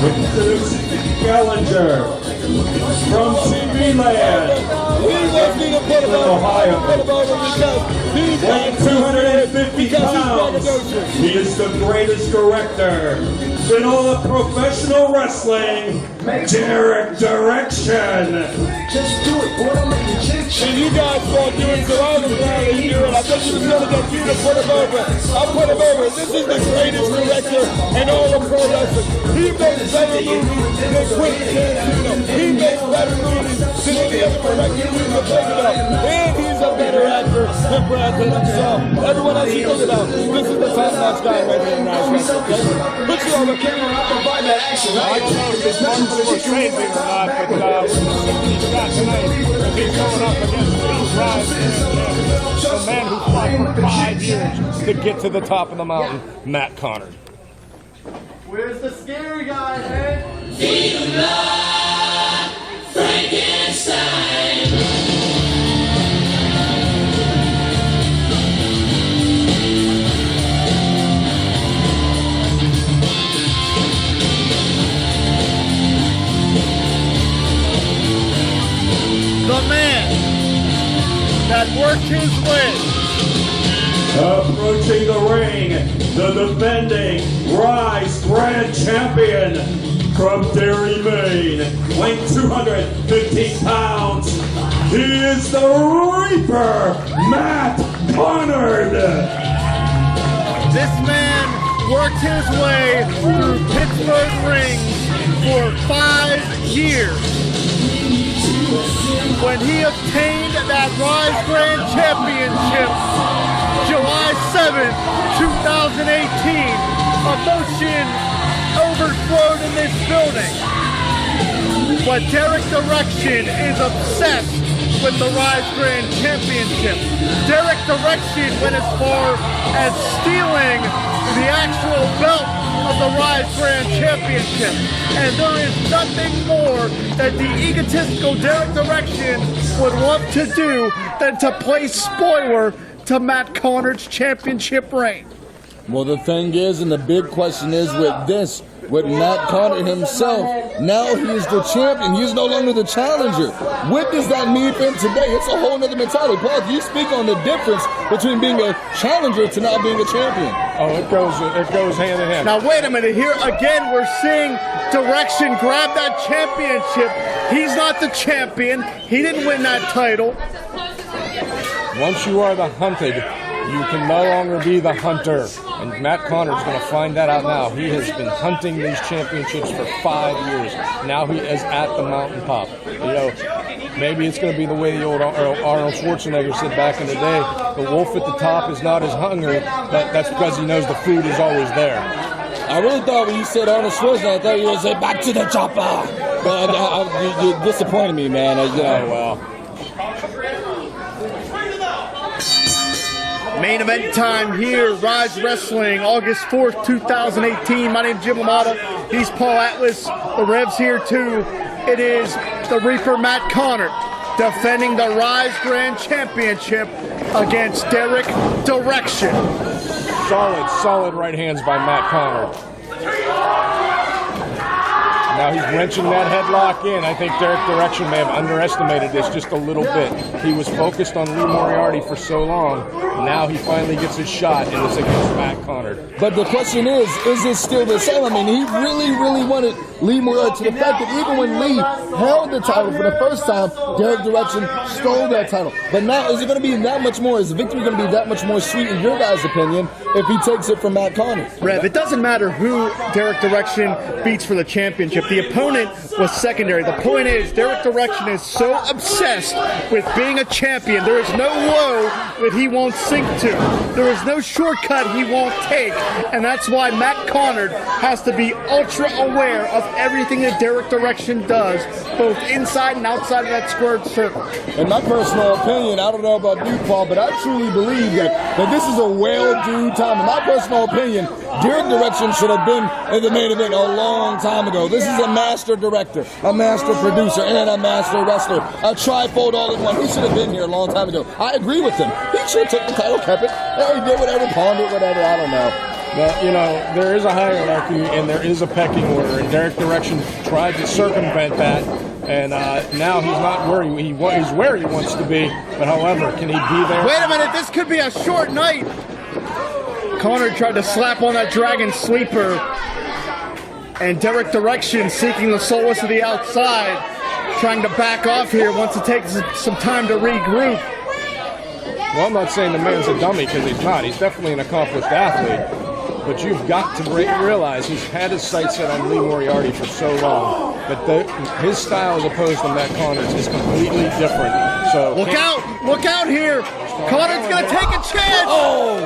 Introducing Dillinger from TV Land. We want me to put him Ohio. Because he's weighing 250 pounds. He is the greatest director in all of professional wrestling. Derek Direction. Just do it, boy. Don't make me change. And you guys won't do it, so I was glad to do it. I bet you was going to get you to put him over. I'll put him over. This is the greatest director in all of pro wrestling. He makes better movies than Quentin Tarantino. He makes better movies than any other director we can think about. And he's a better actor than Brad Pitt himself. Everyone else you think about, this is the top-notch guy right here in Ryse Wrestling. Okay? Put you on the camera, I'll provide that action. I don't know if this was crazy or not, but he's got tonight. He's going up against Ryse, the man who fought for 5 years to get to the top of the mountain, Matt Conard. Where's the scary guy, man? Viva Frankenstein! The man that worked his way. Approaching the ring, the defending Ryse Grand Champion from Derry, Maine, weighing 215 pounds. He is the Reaper, Matt Conard. This man worked his way through Pittsburgh rings for 5 years. When he obtained that Ryse Grand Championship, July 7th, 2018, emotion overflowed in this building. But Derek Direction is obsessed with the Ryse Grand Championship. Derek Direction went as far as stealing the actual belt of the Ryse Grand Championship. And there is nothing more that the egotistical Derek Direction would want to do than to play spoiler to Matt Conard's championship reign. Well, the thing is, and the big question is with Matt Conard himself, now he's the champion. He's no longer the challenger. What does that mean for him today? It's a whole nother mentality. Paul, do you speak on the difference between being a challenger to now being a champion? Oh, it goes hand in hand. Now, wait a minute. Here again, we're seeing Direction grab that championship. He's not the champion. He didn't win that title. Once you are the hunted, you can no longer be the hunter. And Matt Conard's going to find that out now. He has been hunting these championships for 5 years. Now he is at the mountaintop. You know, maybe it's going to be the way the old Arnold Schwarzenegger said back in the day, the wolf at the top is not as hungry, but that's because he knows the food is always there. I really thought when you said Arnold Schwarzenegger, I thought you were going to say, back to the chopper. But you disappointed me, man. Well. Main event time here, Ryse Wrestling, August 4th, 2018. My name's Jim LaMotta. He's Paul Atlas. The Rev's here too. It is the Reaper Matt Conard defending the Ryse Grand Championship against Derek Direction. Solid right hands by Matt Conard. Now he's wrenching that headlock in. I think Derek Direction may have underestimated this just a little bit. He was focused on Lee Moriarty for so long. Now he finally gets his shot, and it's against Matt Conard. But the question is it still the same? I mean, he really wanted Lee Moriarty to the fact that even when Lee held the title for the first time, Derek Direction stole that title. But now, is it going to be that much more? Is the victory going to be that much more sweet, in your guys' opinion, if he takes it from Matt Conard? Rev, it doesn't matter who Derek Direction beats for the championship. The opponent was secondary. The point is, Derek Direction is so obsessed with being a champion. There is no low that he won't sink to. There is no shortcut he won't take. And that's why Matt Conard has to be ultra aware of everything that Derek Direction does, both inside and outside of that squared circle. In my personal opinion, I don't know about you, Paul, but I truly believe that this is a well-due time. In my personal opinion, Derek Direction should have been in the main event a long time ago. This is a master director, a master producer, and a master wrestler. A trifold all-in-one. He should have been here a long time ago. I agree with him. He should have took the title, kept it, and he did whatever, pawned it, whatever, I don't know. Well, you know, there is a hierarchy and there is a pecking order, and Derek Direction tried to circumvent that, and now he's not where he's where he wants to be. But however, can he be there? Wait a minute, this could be a short night. Conard tried to slap on that Dragon Sleeper, and Derek Direction seeking the solace of the outside, trying to back off here, wants to take some time to regroup. Well, I'm not saying the man's a dummy, because he's not. He's definitely an accomplished athlete. But you've got to realize he's had his sights set on Lee Moriarty for so long. But his style as opposed to Matt Conard's is completely different. So Look out here. Conard's going to take a chance. Oh!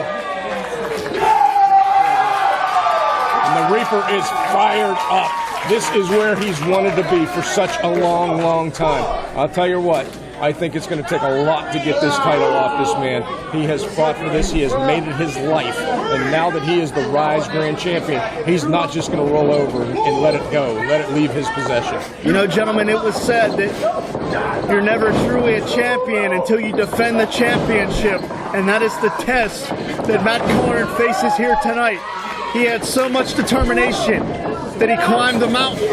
And the Reaper is fired up. This is where he's wanted to be for such a long, long time. I'll tell you what. I think it's going to take a lot to get this title off this man. He has fought for this. He has made it his life. And now that he is the Ryse Grand Champion, he's not just going to roll over and let it go, let it leave his possession. You know, gentlemen, it was said that you're never truly a champion until you defend the championship. And that is the test that Matt Conard faces here tonight. He had so much determination that he climbed the mountain.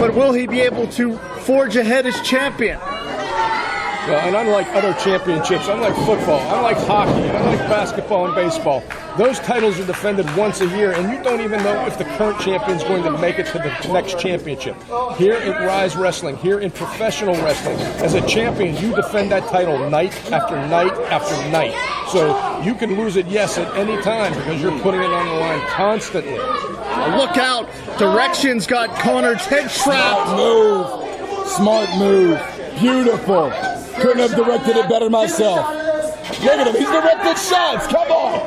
But will he be able to forge ahead as champion? Well, and unlike other championships, unlike football, unlike hockey, unlike basketball and baseball, those titles are defended once a year, and you don't even know if the current champion is going to make it to the next championship. Here at Ryse Wrestling, here in professional wrestling, as a champion, you defend that title night after night after night. So you can lose it, yes, at any time, because you're putting it on the line constantly. Look out! Direction's got Conard's head trapped. Smart move. Beautiful. Couldn't have directed it better myself. Look at him. He's directed shots. Come on.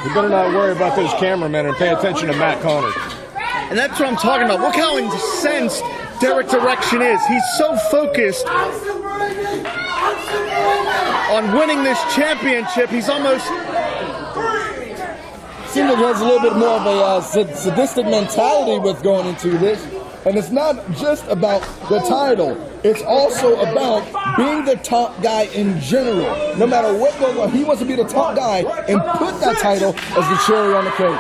You better not worry about those cameramen and pay attention to Matt Conard. And that's what I'm talking about. Look how incensed Derek Direction is. He's so focused on winning this championship. He's almost... Seems like he has a little bit more of a sadistic mentality with going into this. And it's not just about the title. It's also about being the top guy in general. No matter what goes on, he wants to be the top guy and put that title as the cherry on the cake.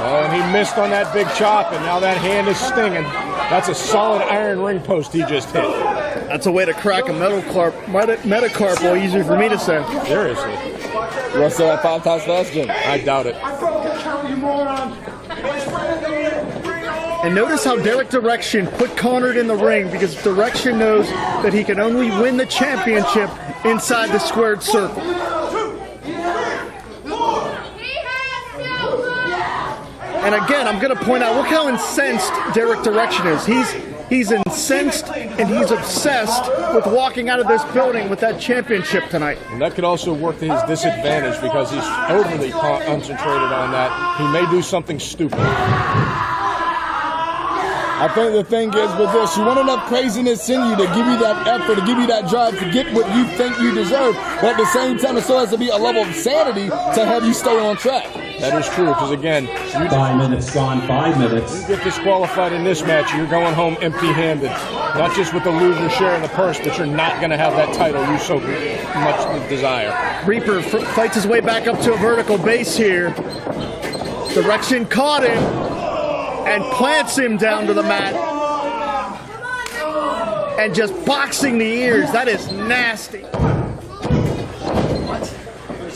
Oh, and he missed on that big chop, and now that hand is stinging. That's a solid iron ring post he just hit. That's a way to crack a metacarpal, easier for me to say. Seriously. You want to say that 5 times fast, Jim? I doubt it. And notice how Derek Direction put Conard in the ring, because Direction knows that he can only win the championship inside the squared circle. And again, I'm going to point out, look how incensed Derek Direction is. He's incensed and he's obsessed with walking out of this building with that championship tonight. And that could also work to his disadvantage, because he's overly concentrated on that. He may do something stupid. I think the thing is with this, you want enough craziness in you to give you that effort, to give you that drive, to get what you think you deserve, but at the same time, it still has to be a level of sanity to have you stay on track. That is true, because again, 5 minutes gone, 5 minutes. You get disqualified in this match, you're going home empty-handed. Not just with the loser share of the purse, but you're not going to have that title you so much desire. Reaper fights his way back up to a vertical base here. Direction caught him and plants him down to the mat. And just boxing the ears. That is nasty.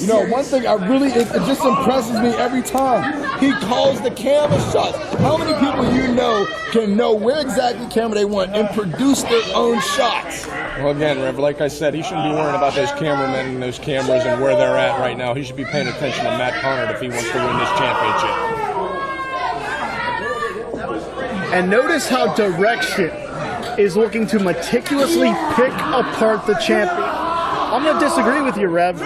You know, one thing it just impresses me every time. He calls the camera shots. How many people you know can know where exactly camera they want and produce their own shots? Well, again, Rev, like I said, he shouldn't be worrying about those cameramen and those cameras and where they're at right now. He should be paying attention to Matt Conard if he wants to win this championship. And notice how Direction is looking to meticulously pick apart the champion. I'm going to disagree with you, Rev.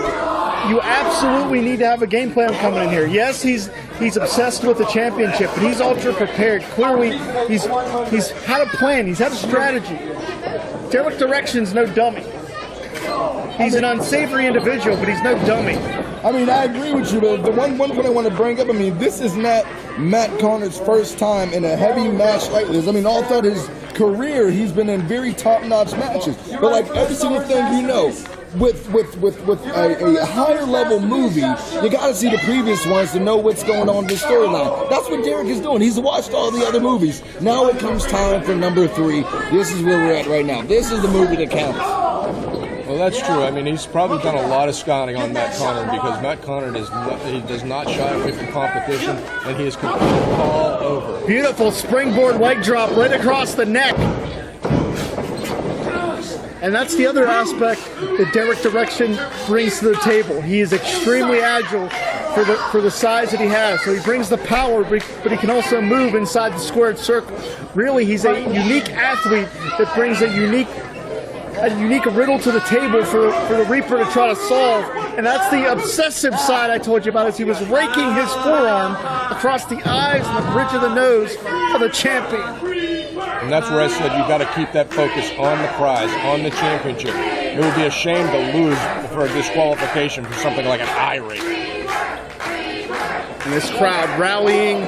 You absolutely need to have a game plan coming in here. Yes, he's obsessed with the championship, but he's ultra prepared. Clearly, he's had a plan. He's had a strategy. Derek Direction's no dummy. He's an unsavory individual, but he's no dummy. I mean, I agree with you, but the one point I want to bring up, I mean, this is not Matt Conard's first time in a heavy match like this. I mean, all throughout his career, he's been in very top-notch matches. But like every single thing you know, with a higher level movie, you got to see the previous ones to know what's going on in the storyline. That's what Derek is doing. He's watched all the other movies. Now it comes time for number 3. This is where we're at right now. This is the movie that counts. Well, that's true. I mean, he's probably done a lot of scouting on Matt Conard because Matt Conard he does not shy away from competition, and he is competing all over. Beautiful springboard leg drop right across the neck. And that's the other aspect that Derek Direction brings to the table. He is extremely agile for the size that he has. So he brings the power, but he can also move inside the squared circle. Really, he's a unique athlete that brings a unique riddle to the table for the Reaper to try to solve. And that's the obsessive side I told you about, as he was raking his forearm across the eyes and the bridge of the nose of the champion. And that's where I said you got to keep that focus on the prize, on the championship. It would be a shame to lose for a disqualification for something like an eye rape. And this crowd rallying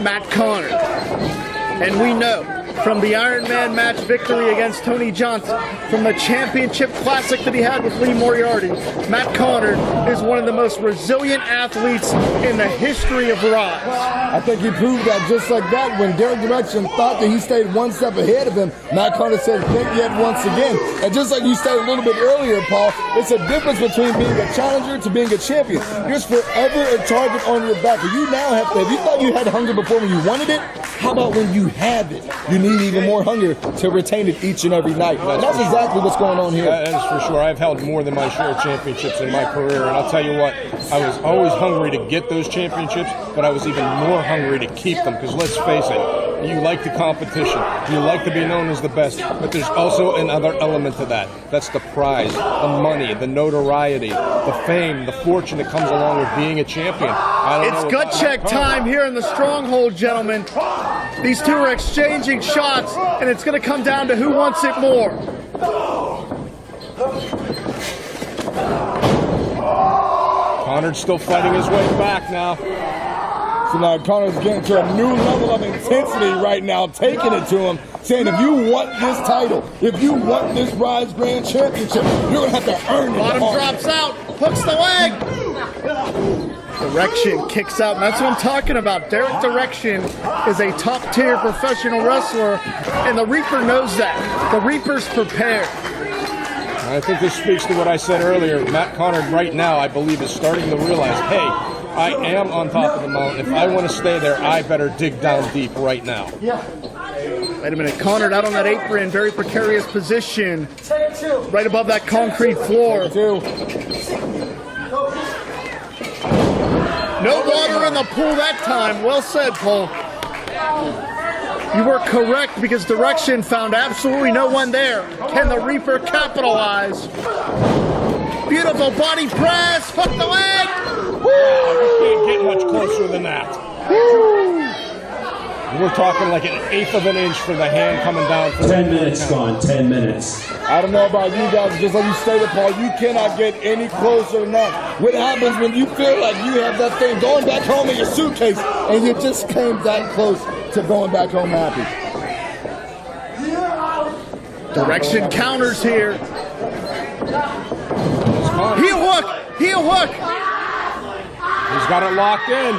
Matt Conard. And we know from the Iron Man match victory against Tony Johnson, from the championship classic that he had with Lee Moriarty, Matt Conard is one of the most resilient athletes in the history of Ryse. I think he proved that just like that. When Derek Direction thought that he stayed one step ahead of him, Matt Conard said, think yet once again. And just like you stated a little bit earlier, Paul, it's a difference between being a challenger to being a champion. There's forever a target on your back. If you now have to, if you thought you had hunger before when you wanted it, how about when you have it? You need even more hunger to retain it each and every night. And that's exactly what's going on here. That is for sure. I've held more than my share of championships in my career, and I'll tell you what, I was always hungry to get those championships, but I was even more hungry to keep them, because let's face it, you like the competition, you like to be known as the best, but there's also another element to that. That's the prize, the money, the notoriety, the fame, the fortune that comes along with being a champion. It's gut check time here in the Stronghold, gentlemen. These two are exchanging shots, and it's going to come down to who wants it more. Conard's still fighting his way back now. So now Conard's getting to a new level of intensity right now, taking it to him, saying if you want this title, if you want this Ryse Grand Championship, you're going to have to earn it. Bottom drops out, hooks the leg. Direction kicks out, and that's what I'm talking about. Derek Direction is a top-tier professional wrestler, and the Reaper knows that. The Reaper's prepared. I think this speaks to what I said earlier. Matt Conard right now, I believe, is starting to realize, hey, I am on top of the mountain. If I want to stay there, I better dig down deep right now. Wait a minute, Conard out on that apron, very precarious position, right above that concrete floor. No water in the pool that time. Well said, Paul. You were correct, because Direction found absolutely no one there. Can the Reaper capitalize? Beautiful body press. Hook the leg. You can't get much closer than that. Woo. We're talking like an eighth of an inch for the hand coming down. 10 minutes gone, 10 minutes. I don't know about you guys, just like you stated, Paul, you cannot get any closer than that. What happens when you feel like you have that thing going back home in your suitcase and you just came that close to going back home happy? Direction counters here. Heel hook! Heel hook! He's got it locked in.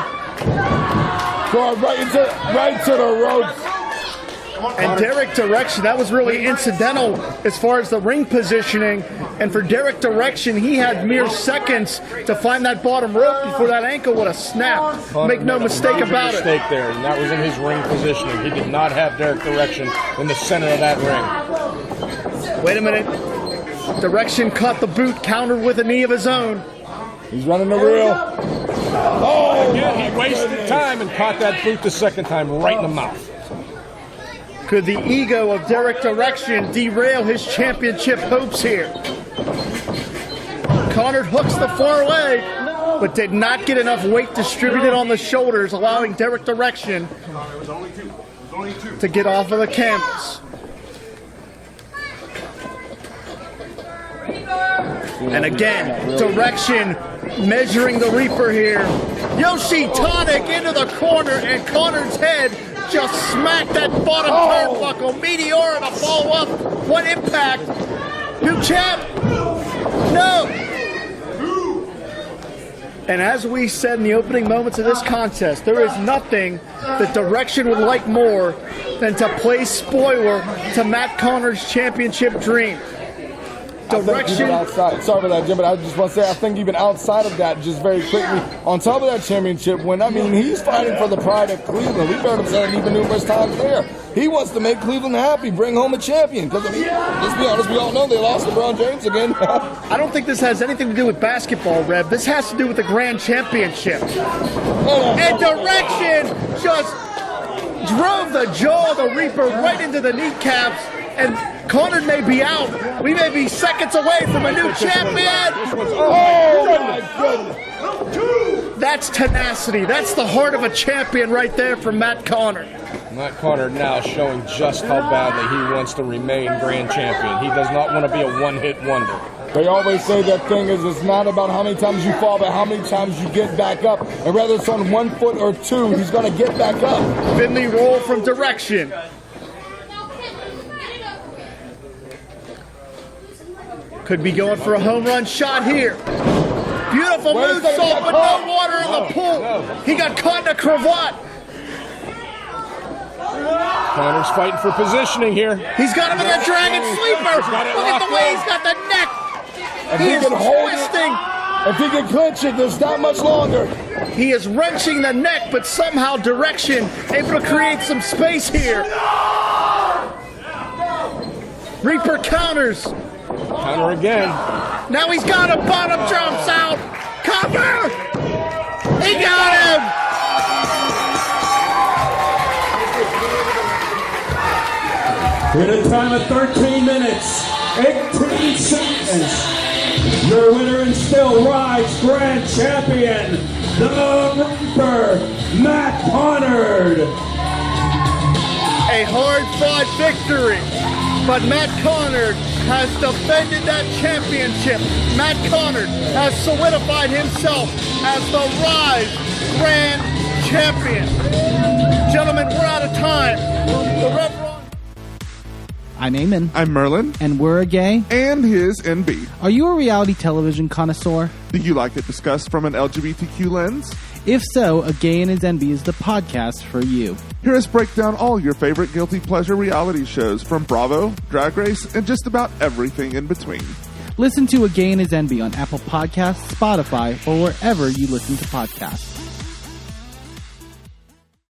Going right to the ropes. And Derek Direction, that was really incidental as far as the ring positioning. And for Derek Direction, he had mere seconds to find that bottom rope before that ankle would have snapped. Make no mistake about it. Mistake there, and that was in his ring positioning. He did not have Derek Direction in the center of that ring. Wait a minute. Direction caught the boot, countered with a knee of his own. He's running the reel. Oh, again, he wasted time and caught that boot the second time right in the mouth. Could the ego of Derek Direction derail his championship hopes here? Conard hooks the far leg, but did not get enough weight distributed on the shoulders, allowing Derek Direction to get off of the canvas. And again, Direction measuring the Reaper here. Yoshi Tonic into the corner, and Conard's head just smacked that bottom turnbuckle. Meteor to follow up. What impact? New champ. No! And as we said in the opening moments of this contest, there is nothing that Direction would like more than to play spoiler to Matt Conard's championship dream. Direction. Outside, sorry about that, Jim, but I just want to say, I think even outside of that, just very quickly, on top of that championship win, I mean, he's fighting for the pride of Cleveland. We've heard him say it even numerous times there. He wants to make Cleveland happy, bring home a champion. Because, I mean, let's be honest, we all know they lost LeBron James again. I don't think this has anything to do with basketball, Rev. This has to do with the Grand Championship. And Direction just drove the jaw of the Reaper right into the kneecaps, and Conard may be out. We may be seconds away from a new champion. Oh, my goodness. That's tenacity. That's the heart of a champion right there from Matt Conard. Matt Conard now showing just how badly he wants to remain grand champion. He does not want to be a one-hit wonder. They always say that thing is, it's not about how many times you fall, but how many times you get back up. And whether it's on 1 foot or 2, he's going to get back up. Finley roll from Direction. Could be going for a home run shot here. Beautiful moonsault, but no water in the pool. He got caught in a cravat. Conard's fighting for positioning here. He's got him in a dragon sleeper. Look at the way he's got the neck. He is twisting. If he can clinch it, there's not much longer. He is wrenching the neck, but somehow Direction able to create some space here. Reaper counters. Counter again. Now he's got him. Bottom jumps out. Cover. He got him. With a time of 13 minutes, 18 seconds. Your winner and still Ryse Grand Champion, the Reaper, Matt Conard. A hard-fought victory, but Matt Conard has defended that championship. Matt Conard has solidified himself as the Ryse Grand Champion. Gentlemen, we're out of time. The Reverend. I'm Eamon. I'm Merlin. And we're a gay. And his NB. Are you a reality television connoisseur? Do you like it discussed from an LGBTQ lens? If so, A Gay and His NB is the podcast for you. Hear us break down all your favorite guilty pleasure reality shows from Bravo, Drag Race, and just about everything in between. Listen to A Gay and His NB on Apple Podcasts, Spotify, or wherever you listen to podcasts.